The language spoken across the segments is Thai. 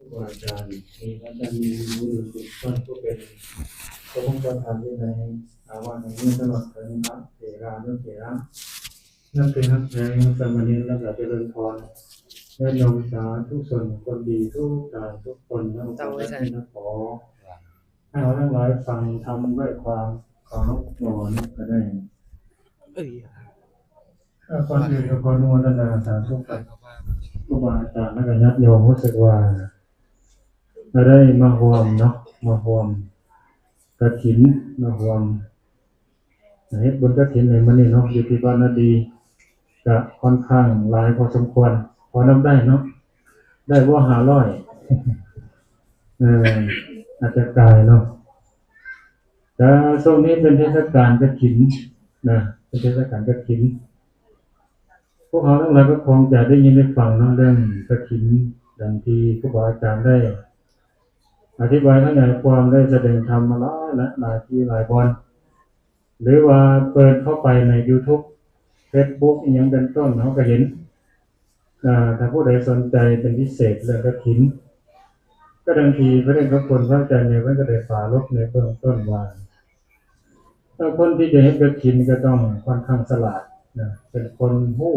ครูอาจารย์มีอาจารย์มีรู้หรือสุดท่านก็เป็นพระพุทธธรรมที่ในอาวาสในนี้ตลอดถึงพระเถรานุเถระนักเป็นนักแสดงสามเณรและเจริญพรและยมสาทุกส่วนคนดีทุกการทุกคนทั้งหมดที่นักขอให้เราทั้งหลายฟังทำด้วยความเคารพนอนก็ได้ก่อนอื่นก็ขออนุโมทนาสาธุกับครูบาอาจารย์และญาติโยมรู้สึกว่าเราได้มาร่วมเนาะมาร่วมกฐินมาร่วมเฮ็ดบุญกฐินในมื้อนี้เนาะอยู่ที่บ้านนาดีก็ค่อนข้างหลายพอสมควรพอนับได้เนาะได้บ่500อาจจะกายเนาะแต่ช่วงนี้เป็นเทศกาลกฐินนะเป็นเทศกาลกฐินพวกเราทั้งหลายก็คงจะได้ยินได้ฟังเนาะเรื่องกฐินดังที่ครูบาอาจารย์ได้อธิบายขยายความได้แสดงธรรมมาหลายที่หลายบอนหรือว่าเปิดเข้าไปใน YouTube Facebook อีกอย่างเป็นต้นเขาก็เห็นถ้าผู้ใดสนใจเป็นพิเศษเรื่องกฐินก็ดังทีพระเดชพระคุณพระอาจารย์เนี่ยก็ได้ฝาลบในเบื้องต้นว่าคนที่จะเห็นกฐินก็ต้องค่อนข้างฉลาดนะเป็นคนฮู้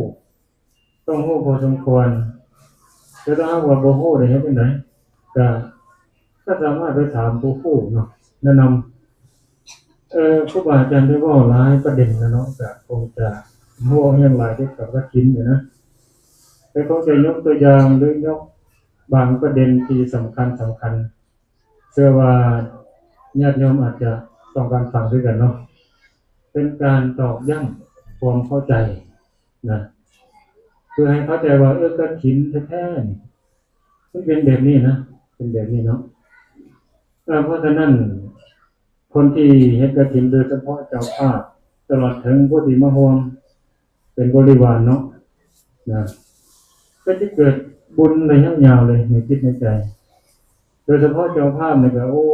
ต้องฮู้พอสมควรจะต้องว่าบ่ฮู้ได้เฮ็ดจังได๋ก็สามารถไปถามผู้ฮู้เนาะแนะนำครูบาอาจารย์ได้เว้าหลายประเด็นนะเนาะก็คงจะฮู้อย่างหลายเกี่ยวกับกฐินอยู่นะแต่คงจะยกตัวอย่างหรือยกบางประเด็นที่สำคัญเชื่อว่าญาติโยมอาจจะต้องการฟังด้วยกันเนาะเป็นการตอกย้ำความเข้าใจนะเพื่อให้เข้าใจว่ากฐินแท้ๆนี่มันเป็นแบบนี้นะเป็นแบบนี้เนาะเพราะฉะนั้นคนที่เฮ็ดกฐินโดยเฉพาะเจ้าภาพตลอดถึงผู้ที่มาร่วมเป็นบริวารเนาะนะก็จะเกิดบุญระยะยาวเลยในจิตในใจโดยเฉพาะเจ้าภาพเนี่ยก็โอ้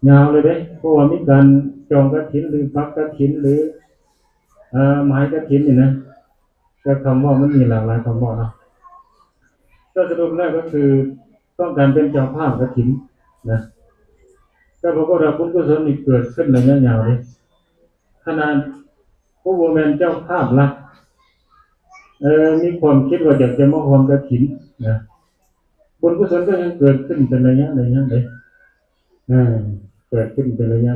ยาวเลยเด้เพราะว่ามีการจองกฐินหรือพักกฐินหรือหมายกฐินนี่นะแต่คำว่ามันมีหลากหลายคำว่าเนาะก็สรุปแล้วก็คือต้องการเป็นเจ้าภาพกฐินนะก็ปรากฏว่าบุญกุศลนี่เกิดขึ้นระยะยาวเลยขนาดผู้บ่แม่นเจ้าภาพละมีความคิดว่าอยากจะมาร่วมกฐินนะบุญกุศลก็ยังเกิดขึ้นเป็นระยะเลยเกิดขึ้นเป็นระยะ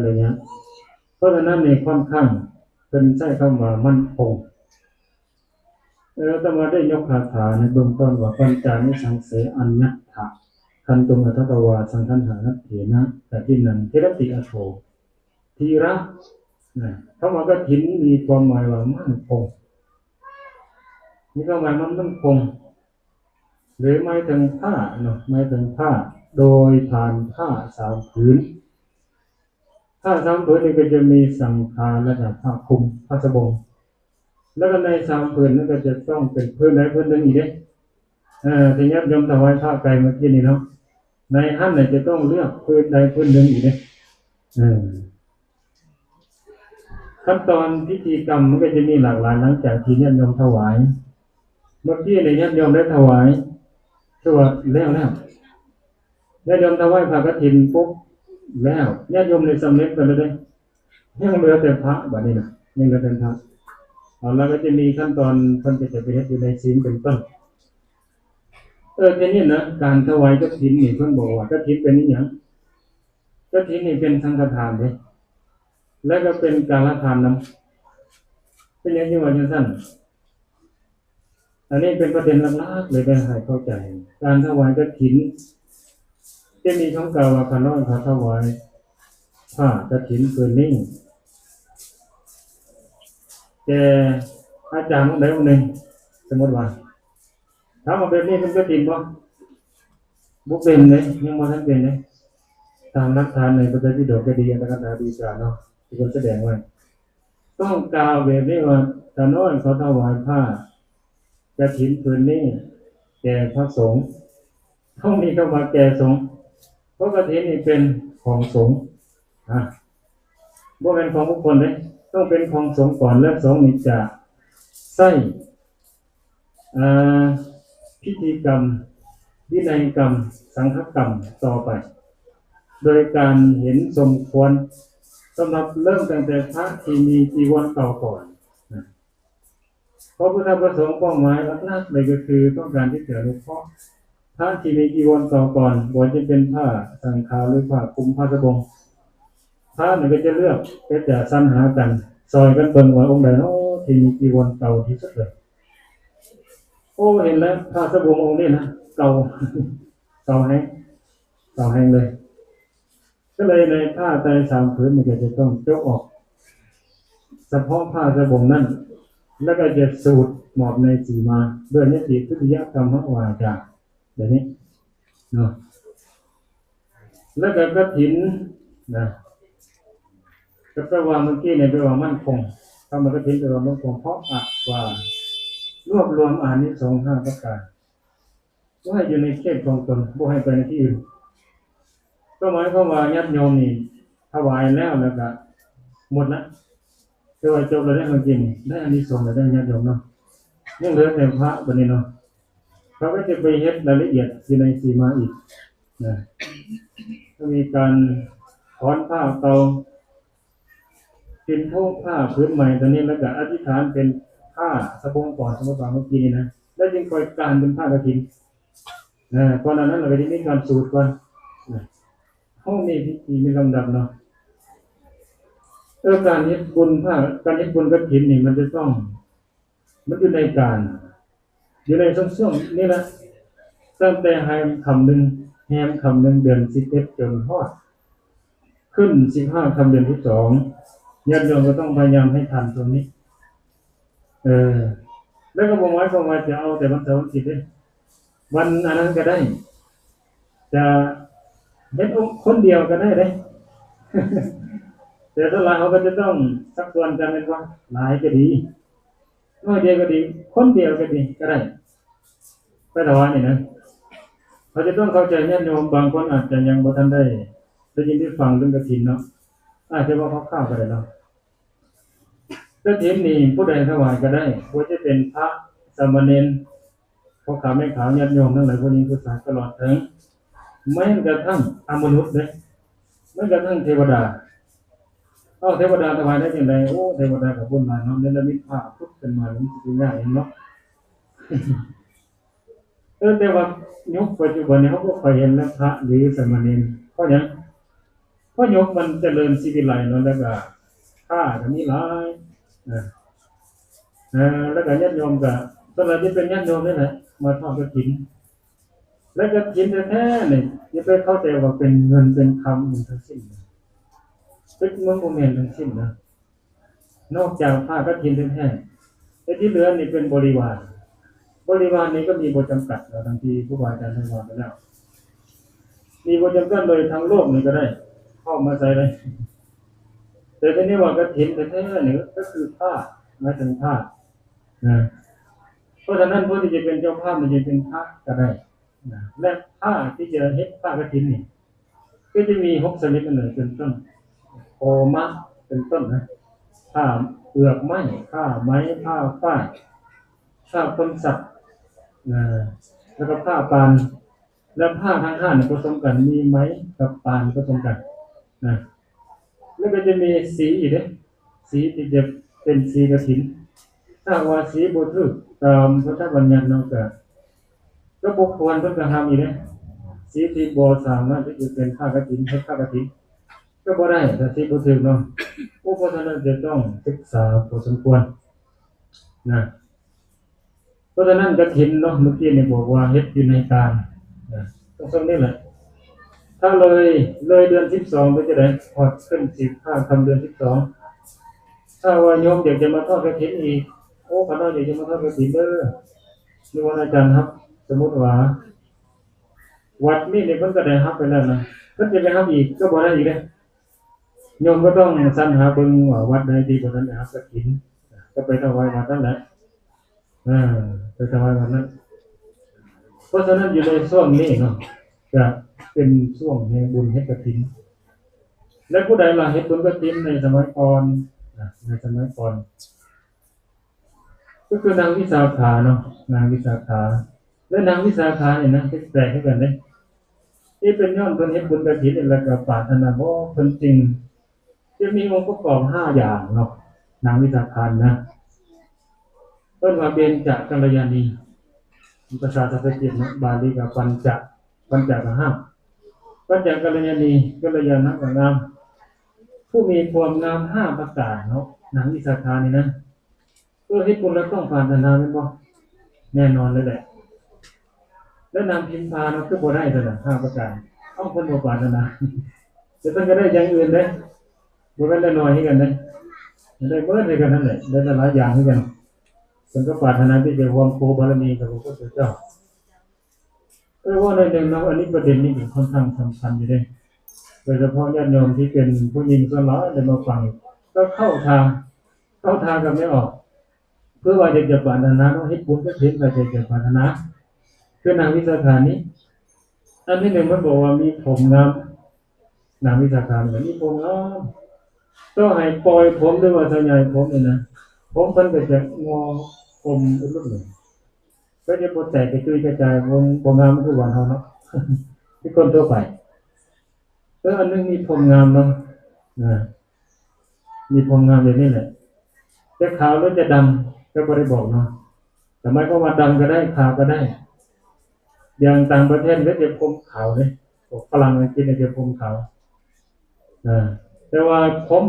เพราะฉะนั้นในค่อนข้างเป็นใช้คำว่ามั่นคงแต่มาได้ยกคาถาในเบื้องต้นว่าปัญจานิสังเสอัญญัตถะคันตุงอัตตวาสังคันหานัตเถนะแต่ที่หนึ่งเทระติอโศทีระคำว่ากฐินมีความหมายว่ามั่นคงมีความหมายว่ามั่นคงหรือหมายถึงผ้าเนาะหมายถึงผ้าโดยผ่านผ้า3 ผืนผ้า3 ผืนนี่ก็จะมีสังฆาและผ้าคลุมผ้าสบงแล้วก็ใน3 ผืนนั้นก็จะต้องเป็นผืนใดผืนหนึ่งอีกเด้ที่ญาติโยมถวายผ้าไกรเมื่อกี้นี่เนาะในท่านเนี่ยจะต้องเลือกผืนใดผืนหนึ่งอีกเด้ขั้นตอนพิธีกรรมมันก็จะมีหลากหลายหลังจากที่ญาติโยมถวายเมื่อกี้ในญาติโยมได้ถวายสวดแล้วญาติโยมถวายผ้ากฐินปุ๊บแล้วญาติโยมเลยสำเร็จไปเลยยังเหลือแต่พระบัดนี้นะยังเหลือแต่พระแล้วก็จะมีขั้นตอนคนจะไปเฮ็ดอยู่ในศีลเป็นต้นทีนี้นะการถวายกฐินนี่เพิ่นบอกว่ากฐินเป็นอีหยังกฐินนี่เป็นสังฆทานเด้แล้วก็เป็นกาลทานนำเป็นอย่างที่ว่าจังซั่นอันนี้เป็นประเด็นหลักๆเลยได้ให้เข้าใจการถวายกฐินจะมีคำกล่าวว่าข้าน้อยถวายผ้ากฐินผืนนี้แกอาจารย์องค์ใดองค์หนึ่งสมมติว่าถามว่าแบบนี้เป็นกฐินบ่เป็นเลยยังบ่ทันเป็นเลยตามหลักฐานในพระไตรปิฎกก็ดีอัตถกถาดีกาเนาะที่เพิ่นแสดงไว้ต้องกล่าวแบบนี้ว่าข้าน้อยเขาถวายผ้ากฐินผืนนี้แก่พระสงฆ์ต้องมีคำว่าแก่สงฆ์เพราะกฐินนี่เป็นของสงฆ์บ่เป็นของบุคคลเลยต้องเป็นของสงฆ์ก่อนแล้วสงฆ์นี่จะใช้พิธีกรรม วินัยกรรมสังฆกรรมต่อไปโดยการเห็นสมควรสำหรับเริ่มตั้งแต่พระที่มีจีวรเก่าก่อนเพราะพุทธประสงค์เป้าหมายหลักๆเลยก็คือต้องการที่จะอนุเคราะห์พระที่มีจีวรเก่าก่อนบ่ว่าจะเป็นผ้าสังฆาหรือผ้าคลุมผ้าสบงพระเนี่ยก็จะเลือกก็จะสรรหากันซอยกันเบิ่งว่าองค์ใดเนาะที่มีจีวรเก่าที่สุดเลยโอ้เห็นแล้วผ้าสบงองค์นี้นะเก่าเก่าแห้งเก่าแห้งเลยก็เลยในผ้าไตรสามผืนมันก็จะต้องยกออกเฉพาะผ้าสบงนั่นแล้วก็จะสูตรหมอบในสีมาด้วยนิติทุติยกรรมวาจาแบบนี้เนาะแล้วก็กฐินนะก็แปลว่าเมื่อกี้เนี่ยแปลว่ามั่นคงคำว่ากฐินแปลว่ามั่นคงเพราะว่ารวบรวมอานิสงส์5 ประการบ่ให้อยู่ในเขตของตนบ่ให้ไปในที่อื่นก็หมายความว่าญาติโยมนี่ถวายแล้วก็หมดละคือว่าจบแล้วได้มากินได้อานิสงส์แล้วได้ญาติโยมเนาะยังเหลือแต่พระบัดนี้เนาะเขาก็จะไปเฮ็ดรายละเอียดที่ในสีมาอีกนะก็มีการถอนผ้าเก่าเป็นโทษผ้าพื้นใหม่ตอนนี้แล้วก็อธิษฐานเป็นผ้าสบงก่อนสมมติว่าเมื่อกี้นี่นะแล้วจึงค่อยการเป็นผ้ากฐินก่อนนั้นเราก็จะมีการสูตรก่อนห้องนี้พิธีมีลำดับเนาะการเฮ็ดบุญผ้าการเฮ็ดบุญกฐินนี่มันจะต้องมันอยู่ในการอยู่ในช่วงนี้นะตั้งแต่แฮมคำหนึ่งเดือน11จนฮอดขึ้น15ค่ำเดือน12ญาติโยมก็ต้องพยายามให้ทันตรงนี้แล้วก็บ่หมายความว่าจะเอาแต่วันเสาร์วันอาทิตย์เด้วันอันนั้นก็ได้จะเฮ็ดคนเดียวก็ได้เด้ แต่ถ้าหลายเขาก็จะต้องสักส่วนกันเป็นว่าหลายก็ดีน้อยเดียวก็ดีคนเดียวก็ดีก็ได้ไปถวายนี่นะเขาจะต้องเข้าใจญาติโยมบางคนอาจจะยังบ่ทันได้ยินได้ฟังเรื่องกฐินเนาะอาจจะว่าคร่าวๆก็ได้เนาะกฐินนี่ผู้ใดถวายก็ได้บ่จะเป็นพระสามเณรพ่อค้าแม่ค้าญาติโยมทั้งหลายผู้นี้ผู้สาตลอดถึงแม้กระทั่งมนุษย์เด้แม้กระทั่งเทวดาเทวดาถวายได้จังได๋โอ้เทวดาก็บุญหลายเนาะเนรมิตพระพุทธขึ้นมามันสิยากเองเนาะ แต่ว่ายุคปัจจุบันนี้เขาก็เคยเห็นแล้วพระหรือสามเณรเพราะหยังเพราะยุคมันเจริญชีวิตหลายเนาะแล้วก็ค่าก็มีหลายแล้วก็ญาติโยมก็ส่วนใหญ่ที่เป็นญาติโยมนี่แหละมาทอดกฐินแล้วกฐินแท้ๆนี่อย่าไปเข้าใจว่าเป็นเงินเป็นคำทั้งสิ้นเป็นเมืองโมเมนต์ทั้งสิ้นนะนอกจากผ้ากฐินแท้ๆแต่ที่เหลือนี่เป็นบริวารนี้ก็มีบทจำกัดเราทั้งที่ผู้บริจาคทั้งหมดไปแล้วมีบทจำกัดเลยทั้งโลกนี่ก็ได้เข้ามาใส่เลยแต่ทีนี้ว่ากฐินแท้ๆนี่ก็คือผ้าหมายถึงผ้าเพราะฉะนั้นผู้ที่จะเป็นเจ้าภาพมันจะเป็นผ้าก็ได้และผ้าที่จะเฮ็ดผ้ากฐินนี่ก็จะมี6ชนิดนั่นเลยเป็นต้นโอมะเป็นต้นนะผ้าเปลือกไม้ผ้าไหมผ้าฝ้ายผ้าคนสัตว์แล้วก็ผ้าปานและผ้าทั้ง5เนี่ยผสมกันมีไหมกับปานผสมกันแล้วก็จะมีสีอีกเด้สีที่จะเป็นสีกฐินถ้าว่าสีบ่ถูกตามพระราชบัญญัติเนาะก็บ่ควรเพิ่นก็ห้ามอีกเด้สีที่บ่สามารถที่จะเป็นผ้ากฐินให้ผ้ากฐินก็บ่ได้ถ้าสีบ่ถูกเนาะเพราะฉะนั้นจะต้องศึกษาพอสมควรนะเพราะฉะนั้นกฐินเนาะเมื่อกี้นี่บอกว่าเฮ็ดอยู่ในการตรงนี้แหละถ้าเลยเดือน12ไปจะได้พอดขึ้น15ค่ำเดือน12ถ้าว่าโยมอยากจะมาทอดกฐินอีกโอ้พระน้อยอยากจะมาทอดกฐินเด้อนี่ว่าอาจารย์ครับสมมุติว่าวัดนี้เนี่ยเพิ่นก็ได้รับไปแล้วนะเพิ่นจะไปรับอีกก็บ่ได้อีกเด้โยมก็ต้องสรรหาเบิ่งว่าวัดใดที่บ่ทันได้รับกฐินก็ไปถวายวัดนั่นแหละไปถวายวัดนั้นเพราะฉะนั้นอยู่ในช่วงนี้เนาะจะเป็นช่วงแห่งบุญแห่งกฐินและผู้ใดล่ะเฮ็ดบุญกฐินในสมัยก่อนก็คือนางวิสาขาเนาะนางวิสาขา แล้วนางวิสาขาเนี่ยนะแปลกให้กันเลยที่เป็นย้อนเพิ่นเฮ็ดบุญกฐินนี่แล้วก็ปรารถนาบ่เพิ่นจริงจะมีองค์ประกอบ5อย่างเนาะนางวิสาขานะเพิ่นว่าเบญจกัลยาณีภาษาสันสกฤตนะบาลีก็ปัญจก็ห้าปัญจกัลยาณีกัลยาณะก็งามผู้มีความงาม5ประการเนาะนางวิสาขานี่นะเฮ็ดบุญแล้วต้องปรารถนาแม่นบ่แน่นอนเลยแหละแล้วนางพิมพาเนาะคือบ่ได้เท่านั้น5ประการต้องเพิ่นบ่ปรารถนาจะต้องก็ได้อย่างอื่นเด้บ่แม่นได้น้อยให้กันเด้ได้เบิดให้กันนั่นแหละได้หลายอย่างให้กันเพิ่นก็ปรารถนาที่จะรวมโภบารมีกับพระพุทธเจ้าว่าในเรื่องนั้นอันนี้ประเด็นนี้ค่อนข้างสำคัญอยู่เด้โดยเฉพาะญาติโยมที่เป็นผู้หญิงส่วนน้อยได้มาฟังก็เข้าทางกันไม่ออกเพื่อว่าจะปรารถนาเฮ็ดบุญก็เห็นว่าจะปรารถนาคือนางวิสาขานี้อันที่หนึ่งมันบอกว่ามีผมงามนางวิสาขาเนี่ยมีผมงามต้องให้ปล่อยผมด้วยว่าสัญญาผมนี่นะผมเพิ่นก็จะงอกลมอึดๆเลยก็จะบ่แตกกระจุยกระจายบ่งามคือหวานเฮาเนาะที่คนทั่วไปอันนึงมีผมงามเนาะมีผมงามแบบนี้แหละจะขาวหรือจะดำก็บ่ได้บอกเนาะแต่หมายความว่าดำก็ได้ขาวก็ได้อย่างต่างประเทศก็จะผมขาวเลยพวกฝรั่งอังกฤษจะผมขาวแต่ว่าผม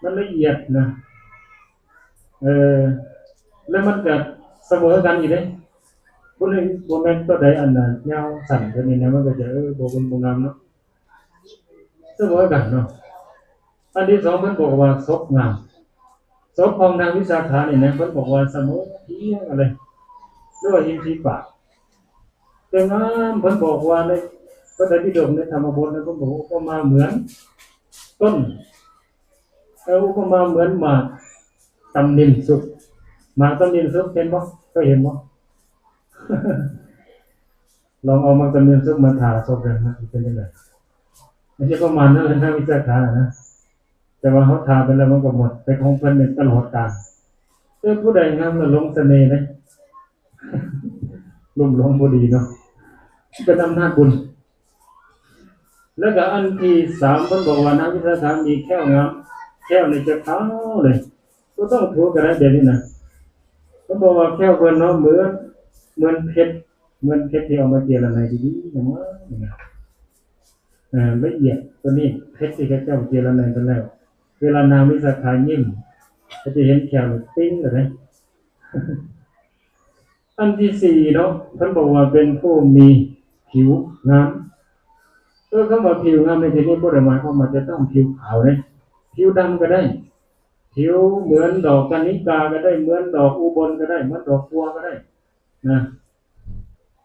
มันละเอียดนะแล้วมันก็เสมอกันอยู่เด้บ่ได้บ่แม่นตัวใดอันน่ะยาวสั้นตัวนี้นะมันก็จะบ่งามเนาะเสมอกันเนาะอันที่สองเพิ่นบอกว่าศพงามศพของนางวิสาขานี่นะเพิ่นบอกว่าเสมอเที่ยงอะไรหรือว่าหิมสีปากแต่งามเพิ่นบอกว่าในพระไตรปิฎกในธรรมบทนะเพิ่นบอกว่าก็มาเหมือนต้นก็มาเหมือนหมากตำนินสุกหมากตำนินสุกเห็นบ่ก็เห็นบ่ลองเอาหมากตำนินสุกมาทาศพกันนะเป็นจังได๋ไม่ใช่ประมาณนั้นเลยนะวิสาขานะแต่ว่าเขาทาไปแล้วมันก็หมดเป็นของเพิ่นตลอดกาลผู้ใดงามแล้วหลงเสน่ห์เด้ลุ่มหลงบ่ดีเนาะเป็นอำนาจบุญแล้วก็อันที่3เพิ่นบอกว่านางวิสาขามีแก้วงามแก้วนี่จะขาวเลยก็ต้องถูกันได้เดี๋ยวนี้นะเพิ่นบอกว่าแก้วเพิ่นเนาะเหมือนเพชรที่เอามาเจรไนดีๆนะละเอียดตัวนี้เพชรที่เจ้าเจรไนกันแล้วเวลานางวิสาขายิ้มก็จะเห็นแก้วติ้งเลยอันที่4เนาะเพิ่นบอกว่าเป็นผู้มีผิวงามคำว่าผิวงามในที่นี้บ่ได้หมายความว่าจะต้องผิวขาวเด้ผิวดำก็ได้ผิวเหมือนดอกกานิกาก็ได้เหมือนดอกอุบลก็ได้เหมือนดอกบัวก็ได้นะ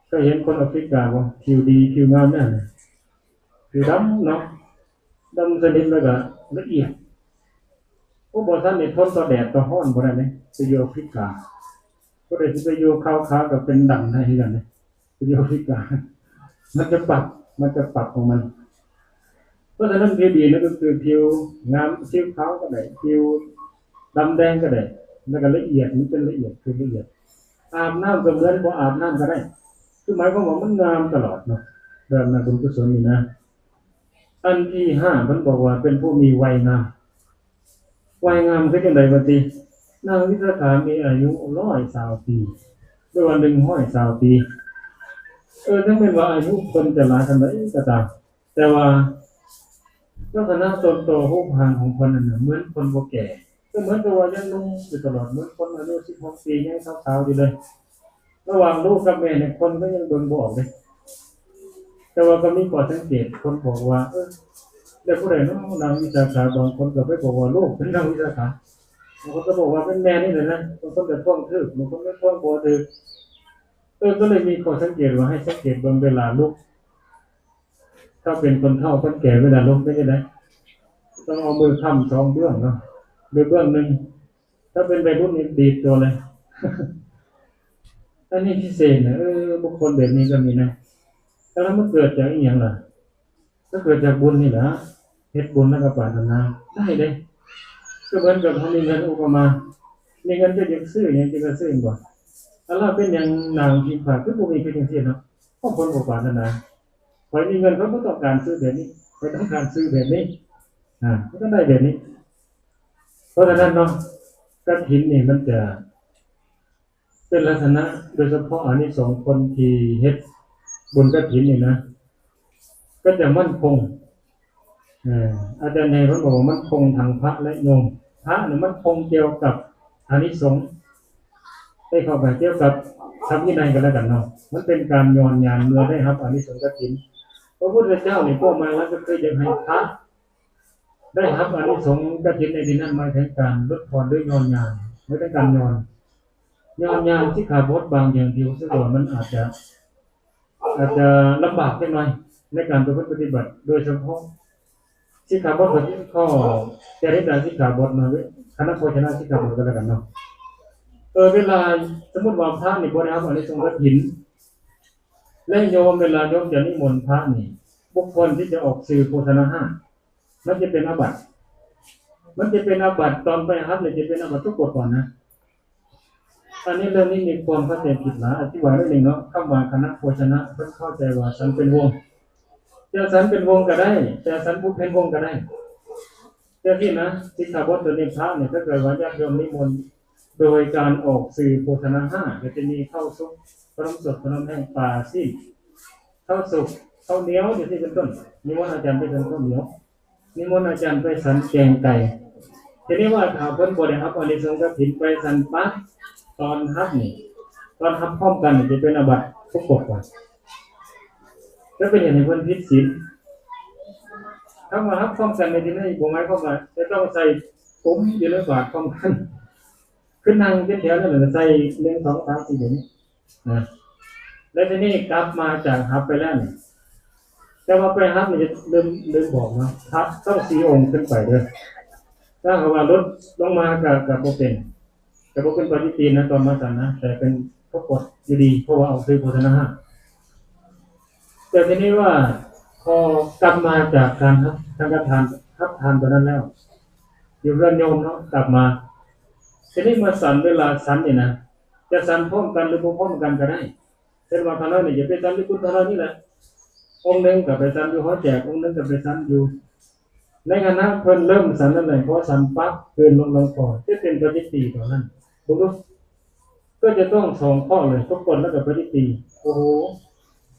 ก็เห็นคนแอฟริกาว่าผิวดีผิวงามนั่นผิวดำเนาะดำสนิทแล้วก็ละเอียดผู้บ่ทันได้ทนต่อแดดต่อร้อนบ่ได้เด้ไปอยู่แอฟริกาผู้ใดสิไปอยู่ขาวๆก็เป็นดำได้คือกันเด้ไปอยู่แอฟริกามันจะปรับของมันเพราะฉะนั้นผิวดีนั่นก็คือผิวงามผิวขาวก็ได้ผิวดำแดงก็ได้แล้วก็ละเอียดมันเป็นละเอียดคือละเอียดอาบน้ำก็เหมือนบ่อาบน้ำก็ได้คือหมายความว่ามันงามตลอดเนาะเรื่องนั้นบุญกุศลนี่นะอันที่5มันบอกว่าเป็นผู้มีวัยงามคือจังได๋บัดนี้นางวิสาขามีอายุ120ปีหรือว่า120ปีถึงเป็นว่าอายุคนจะหลายเท่าใดก็ตามแต่ว่าลักษณะตนโตรูปร่างของคนนั้นน่ะเหมือนคนบ่แก่ก็เหมือนกับว่ายังหนุ่มอยู่ตลอดเหมือนคนอายุ16ปียังสาวๆอยู่เลยระหว่างลูกกับแม่เนี่ยคนก็ยังเบิ่งบ่ออกเลยแต่ว่าก็มีข้อสังเกตคนบอกว่าแล้วผู้ใดเนาะนางวิสาขาบางคนก็ไปบอกว่าลูกเป็นนางวิสาขาบางคนก็บอกว่าเป็นแม่นี่แหละนะบางคนก็ฟ้องถึกบางคนก็ฟ้องบ่ถึกก็เลยมีข้อสังเกตว่าให้สังเกตเบิ่งเวลาลุกถ้าเป็นคนเฒ่าคนแก่เวลาลุกเป็นจังได๋ต้องเอามือค้ำ2เบื้องเนาะเบื้องนึงถ้าเป็นวัยรุ่นนี่ดีดตัวเลยอันนี้พิเศษนะบุคคลแบบนี้ก็มีนะแล้วมันเกิดจากอีหยังล่ะก็เกิดจากบุญนี่แหละเฮ็ดบุญแล้วก็ปรารถนาได้เด้ก็เหมือนกับเฮามีเงินอุปมามีเงินจะซื้อหยังจะซื้อบ่ แล้วเราเป็นอย่างนางพิมพ์ผ่าคือบ่มีเป็นจังซี่เนาะเพราะคนบ่ปรารถนาข่อยมีเงินเขาบ่ต้องการซื้อแบบนี้ข่อยต้องการซื้อแบบนี้มันก็ได้แบบนี้เพราะฉะนั้นเนาะกฐินนี่มันจะเป็นลักษณะโดยเฉพาะอานิสงส์คนที่เฮ็ดบุญกฐินนี่นะก็จะมั่นคงอาจารย์ในพระบอกว่ามั่นคงทางพระและโยมพระเนี่ยมั่นคงเกี่ยวกับอานิสงส์ได้เข้าไปเกี่ยวกับธรรมวินัยกันแล้วกันเนาะมันเป็นการย้อนยานเมื่อได้ครับอานิสงส์กฐินพระพุทธเจ้าเนี่ยก็มาแล้วก็เคยจะให้พระได้ครับอานิสงส์กฐินในที่นั้นหมายถึงการลดทอนด้วยย้อนยานไม่ใช่การย้อนที่ขาดบดบางอย่างที่รู้สึกว่ามันอาจจะลำบากนิดหน่อยในการประพฤติปฏิบัติโดยเฉพาะสิกขาบทข้อจริยาสิกขาบทมาคณะโภชนะสิกขาบทกันแล้วกันเนาะเวลาสมมติว่าพระนี่บ่ได้รับอานิสงส์กฐินและโยมเวลาโยมจะนิมนต์พระนี่บุคคลที่จะออกสื่อโฆษณาห้ามันจะเป็นอาบัติตอนไปรับเนี่ยจะเป็นอาบัติทุกกฎก่อนนะอันนี้เรื่องนี้มีความเข้าใจผิดนะอธิบายนิดนึงเนาะคำว่าคณะโภชนะเพิ่นเข้าใจว่าสันเป็นวงจะสันเป็นวงก็ได้จะสันบุเป็นวงก็ได้แต่ที่นะสิกขาบทตัวนี้พระเนี่ยถ้าเกิดว่าญาติโยมนิมนต์โดยการออกสื่อโฆษณาห้าก็จะมีข้าวซุปขนมสดขนมแห้งปลาซีกข้าวสุกข้าวเหนียวอย่างที่เป็นต้นนิมนต์อาจารย์ไปสันข้าวเหนียวนิมนต์อาจารย์ไปสันแกงไก่ทีนี้ว่าถ้าเพิ่นบ่ได้รับอานิสงส์กฐินไปสันปั๊บตอนรับพร้อมกันจะเป็นอาบัติทุกกฎก่อนแล้วเป็นอย่างในเพิ่นผิดศีลถ้ามารับพร้อมกันในที่นี้บ่หมายความว่าจะต้องใส่ผมอยู่ในบาตรพร้อมกันขึ้นนั่งเป็นแถวนั่นแหละใส่1 2 3 4อย่างนี้นะแล้วทีนี้กลับมาจากรับไปแล้วนี่แต่ว่าไปรับนี่จะลืมบอกนะพระต้อง4 องค์ขึ้นไปเด้อถ้าหากว่าลดลงมากับบ่เป็นแต่บ่เป็นปฏิทินนะตอนมาสั่นนะแต่เป็นทุกกฎอยู่ดีเพราะว่าเอาซื้อโฆษณาห้าแต่ทีนี้ว่าพอกลับมาจากการทางการทานตัวนั้นแล้วอยู่เรือนโยมเนาะกลับมาทีนี้มาสั่นเวลาสั่นนี่นะจะสั่นพร้อมกันหรือบ่พร้อมกันก็ได้เช่นว่าคณะนี่จะไปสั่นที่คุณคณะนี่แหละองค์นึงก็ไปสั่นอยู่หอแจกองค์นึงก็ไปสั่นอยู่ในคณะเพิ่นเริ่มสั่นนั่นแหละเพราะสั่นปั๊บเพิ่นลงก่อนจะเป็นปฏิทินตอนนั้นถูกต้องก็จะต้อง2 ข้อเลยทุกคนแล้วก็ปฏิทินโอ้โห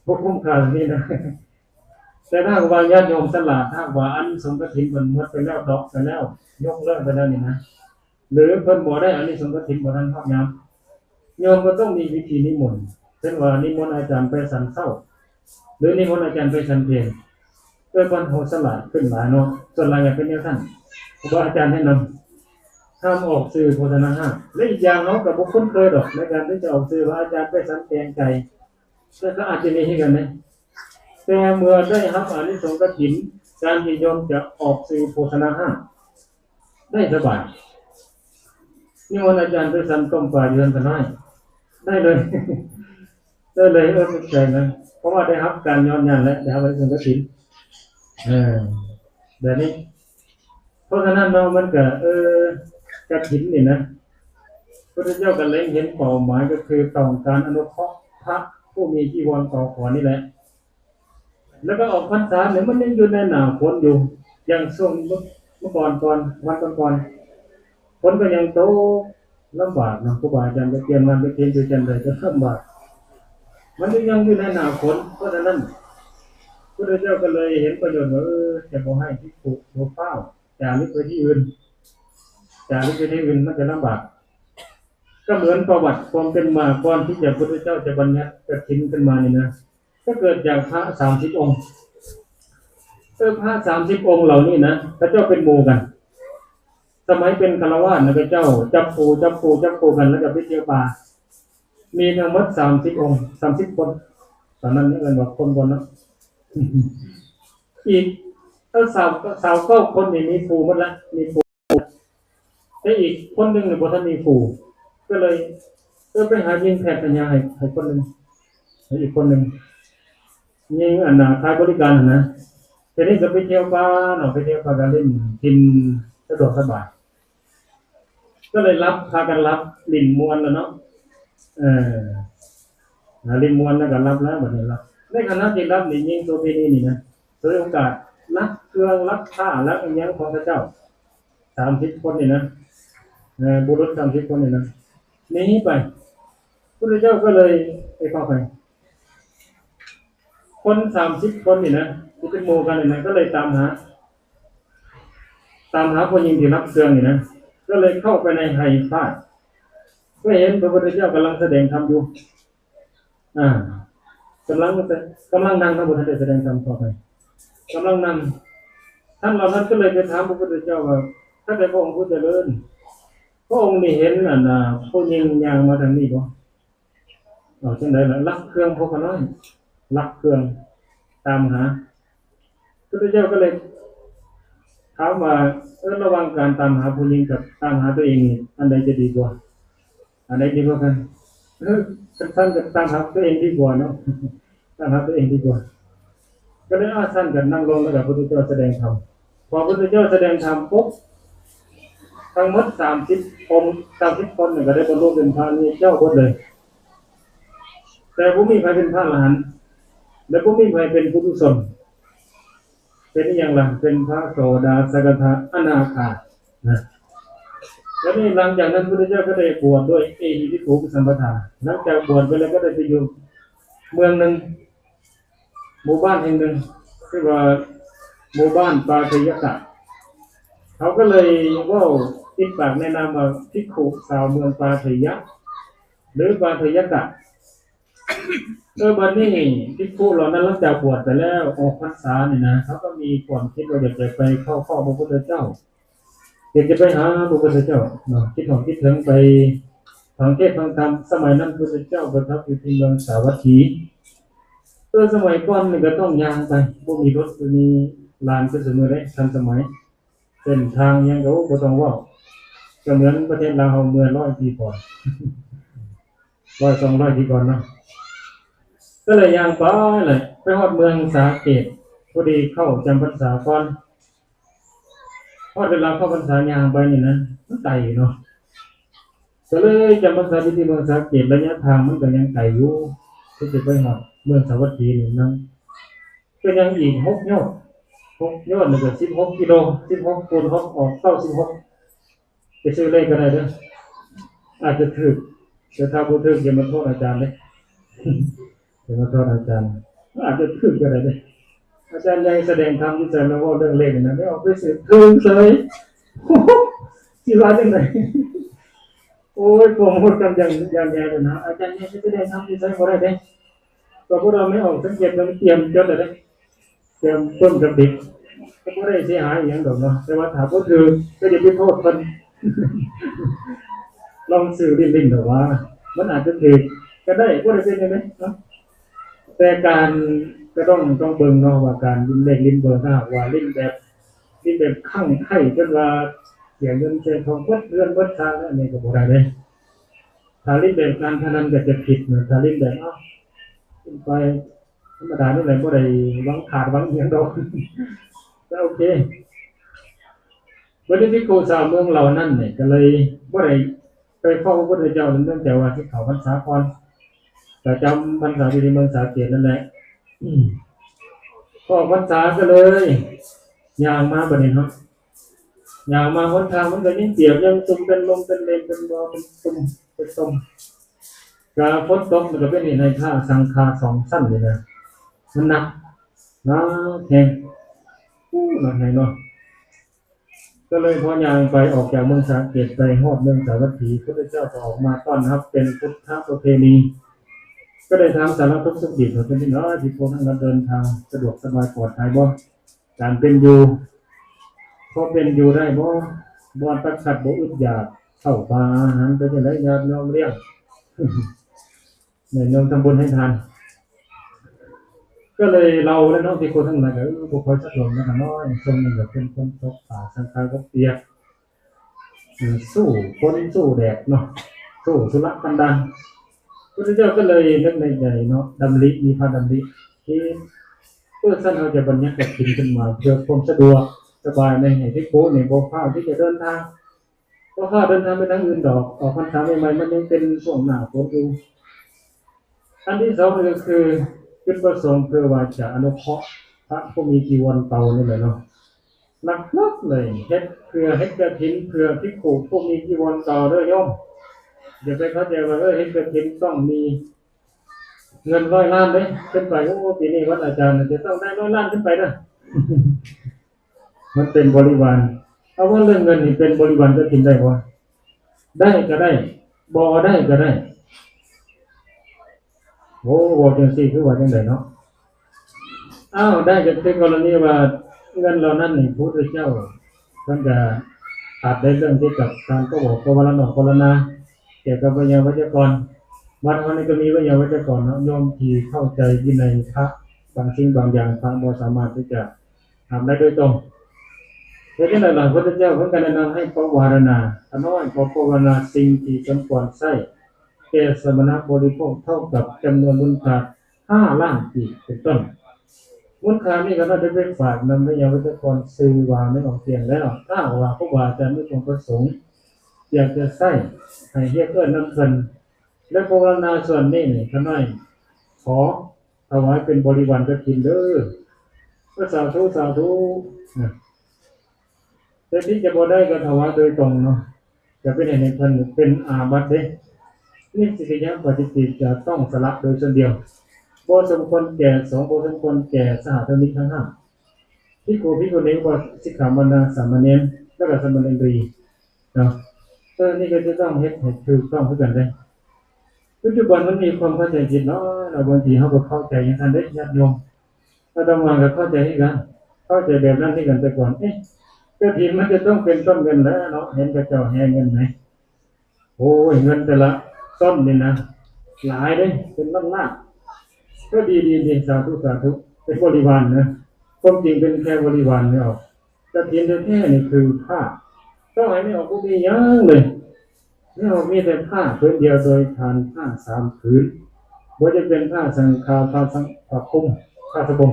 พวกคุ้มค่านี่นะแต่ถ้าว่าญาติโยมสละถ้าว่าอานิสงส์กฐินมันหมดไปแล้วดอกไปแล้วยกเลิกไปแล้วนี่นะหรือเพิ่นบ่ได้อานิสงส์กฐินบ่ทันพร้อมยามโยมก็ต้องมีวิธีนิมนต์เช่นว่านิมนต์อาจารย์ไปสันเช้าหรือนิมนต์อาจารย์ไปสันเพลเพื่อปันโหสละขึ้นหลายเนาะส่วนหลายก็เป็นแนวท่านครูบาอาจารย์แนะนำห้ามออกสื่อโฆษณาห้ามและอีกอย่างเนาะกับบุคคลเคยดอกในการที่จะออกสื่อว่าอาจารย์ไปสันแกงไก่ก็อาจจะมีให้กันนะแต่เมื่อได้รับอานิสงส์กฐินการที่โยมจะออกสื่อโฆษณาห้าได้สบายนิมนต์อาจารย์ไปสันต้มปลาเยือนกันได้เลยใจนะเพราะว่าได้รับการย้อนยันและได้รับอานิสงส์กฐินแบบนี้เพราะฉะนั้นเรามันก็กฐินนี่นะพระพุทธเจ้าก็เล็งเห็นเป้าหมายก็คือต้องการอนุเคราะห์พระผู้มีจีวรต่อขอนี่แหละแล้วก็ออกพรรษาเนี่ยมันยังอยู่ในหน้าฝนอยู่อย่างช่วงเมื่อก่อนวันก่อนฝนก็ยังโตลำบากนะครูบาอาจารย์ไปเตรียมงานไปเตรียมจันเลยก็ลำบากมันยังอยู่ในหน้าฝนเพราะฉะนั้นพระพุทธเจ้าก็เลยเห็นประโยชน์ว่าจะบ่ให้ภิกษุโมเฝ้าจาริกไปที่อื่นมันจะลำบากก็เหมือนประวัติความเป็นมาก่อนที่จะพระพุทธเจ้าจะบัญญัติกฐินขึ้นมานี่นะก็เกิดจากพระ30 องค์พระ30 องค์เหล่านี้นะพระเจ้าเป็นหมู่กันสมัยเป็นฆราวาสนะพระเจ้าจับปูกันแล้วก็ไปเที่ยวป่ามีทั้งหมด30 องค์30 คนตอนนั้นนี่เอิ้นว่าคนเนาะอีกถ้าสาว9 คนนี่มีปูหมดละมีปูแต่อีกคนนึงเนี่ยบ่ทันมีปูก็เลยไปหายิงแพทย์ปัญญาให้คนนึงให้อีกคนนึงยิงอันน่ะขายบริการนะทีนี้ก็ไปเที่ยวป่าเนาะไปเที่ยวป่ากันเล่นกินสะดวกสบายก็เลยพากันรับลิ้นมวนแล้วเนาะ เออริมมวนแล้วก็รับแล้วแบบนี้รับในขณะที่รับนี่ยิ่งตัวเพนี้นี่นะโดยโอกาสรับเครื่องรับผ้ารับอย่างยังของพระเจ้า30 คนนี่นะบุรุษ30 คนนี่นะหนีไปพระเจ้าก็เลยไปเข้าไปคน30 คนนี่นะที่เป็นโมกันนี่นะก็เลยตามหาคนยิงที่รับเครื่องนี่นะก็เลยเข้าไปในไห่ฟาดก็เห็นพระพุทธเจ้ากำลังแสดงธรรมอยู่อ่ากำลังนั่งพระพุทธเจ้าแสดงธรรมต่อไปกำลังนั่งท่านเหล่านั้นก็เลยไปถามพระพุทธเจ้าว่าถ้าแต่พระองค์ผู้เจริญพระองค์นี่เห็นผู้ยิงยางมาทางนี้บ่จังได๋ล่ะลักเครื่องพวกเขาน้อยลักเครื่องตามหาพระพุทธเจ้าก็เลยถามว่าระหว่างการตามหาผู้ยิงกับตามหาตัวเองนี่อันใดจะดีกว่าอันใดดีกว่ากันท่านกับตามหาตัวเองดีกว่าเนาะตามหาตัวเองดีกว่าก็เลยท่านกันนั่งลงแล้วกับพระพุทธเจ้าแสดงธรรมพอพระพุทธเจ้าแสดงธรรมปุ๊บทั้งหมด30 คนเนี่ยก็ได้บรรลุเป็นพระนี่เจ้าหมดเลยแต่ผู้มีใครเป็นพระอรหันต์และผู้มีใครเป็นปุถุชนเป็นอย่างไรเป็นพระโสดาสกทาอนาคานะแล้วนี่หลังจากนั้นพระพุทธเจ้าก็ได้บวชด้วยเอหิภิกขุสัมปทาหลังจากบวชไปแล้วก็ได้ไปอยู่เมืองหนึ่งหมู่บ้านแห่งหนึ่งที่ว่าหมู่บ้านปาทยกะเขาก็เลยว่าติดปากแนะนำว่าภิกขุชาวเมืองปาทยะหรือปาทยกะบัดนี้ภิกขุเหล่านั้นหลังจากบวชไปแล้วออกพรรษาเนี่ยนะเขาก็มีความคิดว่าอยากจะไปเข้าเฝ้าพระพุทธเจ้าอยากจะไปหาพระพุทธเจ้าเนาะคิดถึงไปฟังเทศน์ฟังธรรมสมัยนั้นพระพุทธเจ้าประทับอยู่ที่เมืองสาวัตถีสมัยก่อนนี่ก็ต้องย่างไปบ่มีรถบ่มีลานคือสมัยนี้ทันสมัยเส้นทางยังก็บ่ต้องว่าก็เหมือนประเทศลาวเมื่อ100 ปีก่อน200 ปีก่อนเนาะก็เลยย่างไปเลยไปฮอดเมืองสาเกตพอดีเข้าจำพรรษาก่อนพอเวลาเข้าพรรษาย่างไปนี่นะมันไกลเนาะก็เลยจำพรรษาที่เมืองสาเกตระยะทางมันก็ยังไกลอยู่ที่จะไปฮอดเมืองสาวัตถีนี่นะก็ยังอีก6 ยอดนี่ก็16 กิโล16 คูณ 6ออก96ไปซื้อเลขก็ได้เด้ออาจจะถูกแต่ถ้าบ่ถูกอย่ามาโทษอาจารย์เด้อย่ามาโทษอาจารย์อาจจะถูกก็ได้เด้ออาจารย์ยังแสดงธรรมที่จะมาว่าเรื่องเลขนะไม่ออกไปซื้อถูกเลยสิว่าจังได๋โอ้ยผมพูดกันอย่างแย่เลยนะอาจารย์ยังแสดงธรรมที่ใช้บ่ได้เด้ก็พวกเราไม่ออกสังเกตมันเตรียมจดเลยเตรียมต้นกับดิบก็ไม่ได้เสียหายอย่างดอกเนาะแต่ว่าถามก็คือก็จะไปโทษคนลองสื่อลิ้นๆแต่ว่ามันอาจจะถือก็ได้ก็ได้เป็นยังไงเนาะแต่การก็ต้องเบิ่งเนาะว่าการลิ้นเล่นลิ้นเบอร์หน้าว่าลิ้นแบบข้างไข่จนว่าเสียเงินเสียทองวัดเรือนวัดทางอันนี้ก็บ่ได้เลยถ้าลิ้นแบบการพนันก็จะผิดนะถ้าลิ้นแบบไปธรรมดานี่แหละบ่ได้หวังขาดหวังเหียงดอกก็โอเควันนี้ภิกขุชาวเมืองเหล่านั้นเนี่ยก็เลยบ่ได้ไปเฝ้าพระพุทธเจ้าเนื่องจากว่าที่เขาพรรษาก่อนแต่จำพรรษาที่เมืองสาเกตนั่นแหละก็พรรษาก็เลยย่างมาบัดนี้เนาะย่างมาหนทางมันก็ยังเปียกยังตุ่มเป็นลมเป็นเลนเป็นบ่เป็นตุ่มเป็นตุ่มกาฝนตกมันก็เป็นในท่าสังฆา2 สั้นเลยนะมันหนักนะแข็งหนักเนาะก็เลยพอย่างไปออกจากเมืองสาเกตไปฮอดเมืองสาวัตถีพระพุทธเจ้าก็ออกมาต้อนรับเป็นพุทธประเพณีก็ได้ถามสารทุกข์สุขดิบว่าเป็นที่น้อยที่พวกท่านเดินทางสะดวกสบายปลอดภัยบ่การเป็นอยู่พอเป็นอยู่ได้บ่ตักขัดบ่อึดอยากเข้าปลาอาหารไปจังได๋ญาติโยมเลี้ยงเนี่ยโยมทำบุญให้ทานก็เลยเราและน้องที่คนทั้งหลายก็บ่ค่อยสะดวกนะน้อยทรงนี่ก็เป็นคนตกป่าสังฆาก็เปียกสู้ฝนสู้แดดเนาะสู้ทุรกันดารพระพุทธเจ้าก็เลยนึกในใจเนาะดำริมีพระดำริที่เพื่อท่านเราจะบัญญัติกฐินขึ้นมาเพื่อความสะดวกสบายในให้ภิกขุในบ่ฟ้าวที่จะเดินทาง ก็ข้าเดินทางไปทางอื่นดอกออกพรรษาใหม่ๆมันยังเป็นช่วงหน้าฝนอยู่อันที่สองก็คือจุดประสงค์เพื่อว่าจะอนุเคราะห์พระผู้มีจีวรเก่านี่แหละเนาะนักเลยเฮ็ดเพื่อเฮ็ดกฐินเพื่อภิกขุผู้มีจีวรเก่าเด้อโยมอย่าไปเข้าใจว่าเฮ็ดกฐินต้องมีเงิน100 ล้านเลยขึ้นไปโอ้ปีนี้วัดอาจารย์จะต้องได้100 ล้านขึ้นไปนะ มันเป็นบริวารเอาว่าเรื่องเงินนี่เป็นบริวารกฐินได้บ่ได้ก็ได้บ่ได้ก็ได้โอ้บ่จังซี่คือว่าจังได๋เนาะอ้าวได้ก็เป็นกรณีว่าเงินเหล่านั้นนี่พระพุทธเจ้าท่านจะตัดในเรื่องเกี่ยวกับการก็บอกภาวนาเกี่ยวกับวิญญาณวัจกรวัดนี้ก็มีวิญญาณวัจกรเนาะโยมที่เข้าใจวินัยพระบางสิ่งบางอย่างพระบ่สามารถที่จะทำได้โดยตรงเพราะฉะนั้นพระพุทธเจ้าเพิ่นก็แนะนำให้ภาวนาอันน้อยขอภาวนาสิ่งที่สมควรใช้แก่สมณบริโภคเท่ากับจำนวนบุญทาน5 ล้านปีเป็นต้นมูลค่านี้ก็น่าจะไปฝากนำวิญญาณวัจกรซื้อวางไม่ออกเตียงแล้วถ้าว่าครูบาอาจารย์มีความประสงค์อยากจะใช้ให้เฮ็ดเพื่อนำเพิ่นและภาวนาส่วนนี้นี่ท่านน้อยขอถวายเป็นบริวารกฐินเด้อก็สาธุแต่ที่จะบ่ได้ก็ถวายโดยตรงเนาะจะเป็นให้เพิ่นเป็นอาบัติเด้นี่สิกยะปฏิกิริยาต้องสละโดยส่วนเดียวบ่สมควรแก่สงฆ์บ่สมควรแก่สหธรรมิกทั้งห้าภิกขุภิกขุณีว่าสิกขาบรรดาสามเณรแล้วก็สามเณรีเนาะนี่ก็จะต้องเฮ็ดให้ถูกต้องคือกันเด้ปัจจุบันมันมีความเข้าใจผิดเนาะเราบางทีเฮาก็เข้าใจอย่างนั้นเด้ญาติโยมอาตมาก็เข้าใจคือกันเข้าใจแบบนั้นที่กันแต่ก่อนกฐินมันจะต้องเป็นต้นเงินแล้วเนาะเห็นกระเจ้าแห่เงินไหมโอ้ยเงินแต่ละต้นนี่นะหลายเด้เป็นล้านๆก็ดีสาธุเป็นบริวารนะความจริงเป็นแค่บริวารไม่ออกกฐินแท้ๆนี่คือผ้าต้องให้ไม่ออกก็มียังเลยไม่ออกมีแต่ผ้าผืนเดียวโดยทานผ้า3 ผืนบ่จะเป็นผ้าสังฆาผ้าสังฆาคุมผ้าสบง